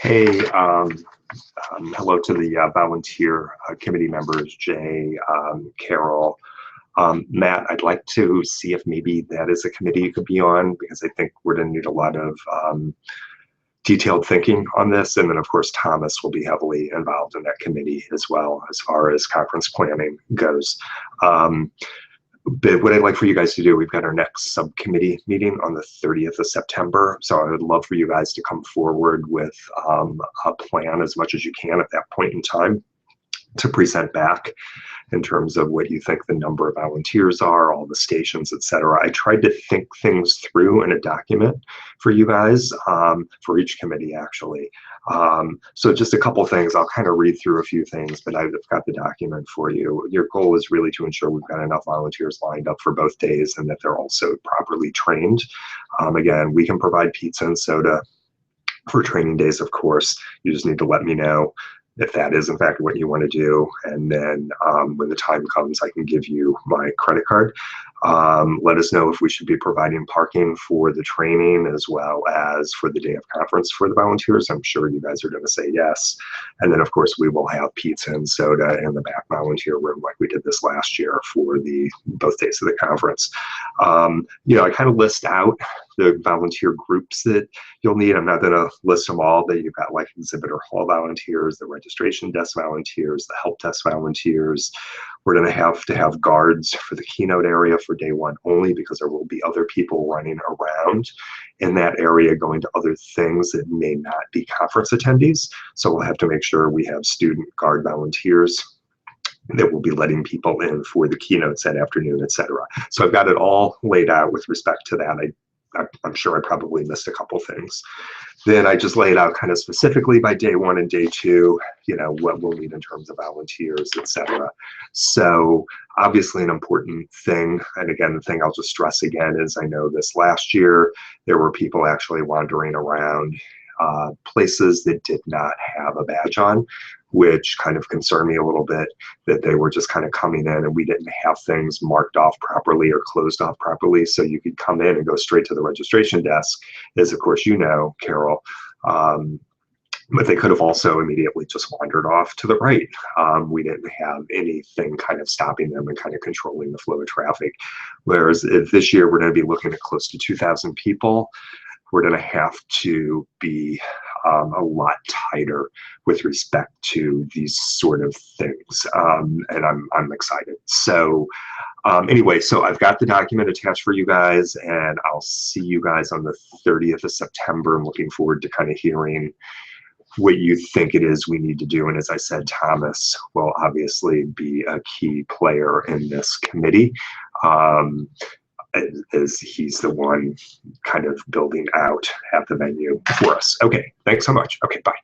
Hey, hello to the volunteer committee members, Jay, Carol. Matt, I'd like to see if maybe that is a committee you could be on, because I think we're going to need a lot of detailed thinking on this. And then, of course, Thomas will be heavily involved in that committee as well, as far as conference planning goes. But what I'd like for you guys to do, we've got our next subcommittee meeting on the 30th of September. So I would love for you guys to come forward with a plan as much as you can at that point in time to present back in terms of what you think the number of volunteers are, all the stations, et cetera. I tried to think things through in a document for you guys, for each committee actually. So just a couple things, I'll kind of read through a few things, but I've got the document for you. Your goal is really to ensure we've got enough volunteers lined up for both days and that they're also properly trained. Again, we can provide pizza and soda for training days, of course. You just need to let me know if that is in fact what you want to do, and then when the time comes, I can give you my credit card. Let us know if we should be providing parking for the training as well as for the day of conference for the volunteers. I'm sure you guys are going to say yes. And then of course we will have pizza and soda in the back volunteer room like we did this last year for the both days of the conference. You know, I kind of list out the volunteer groups that you'll need. I'm not going to list them all, but you've got like exhibitor hall volunteers, the registration desk volunteers, the help desk volunteers. We're going to have guards for the keynote area for day one only, because there will be other people running around in that area going to other things that may not be conference attendees. So we'll have to make sure we have student guard volunteers that will be letting people in for the keynotes that afternoon, et cetera. So I've got it all laid out with respect to that. I'm sure I probably missed a couple things. Then I just laid out kind of specifically by day one and day two, you know, what we'll need in terms of volunteers, et cetera. So obviously an important thing, and again, the thing I'll just stress again is I know this last year, there were people actually wandering around places that did not have a badge on, which kind of concerned me a little bit, that they were just kind of coming in and we didn't have things marked off properly or closed off properly. So you could come in and go straight to the registration desk, as of course you know, Carol, but they could have also immediately just wandered off to the right. We didn't have anything kind of stopping them and kind of controlling the flow of traffic. Whereas if this year we're going to be looking at close to 2,000 people, we're going to have to be a lot tighter with respect to these sort of things, and I'm excited. So anyway, so I've got the document attached for you guys, and I'll see you guys on the 30th of September. I'm looking forward to kind of hearing what you think it is we need to do. And as I said, Thomas will obviously be a key player in this committee, as he's the one kind of building out at the venue for us. Okay, thanks so much. Okay, bye.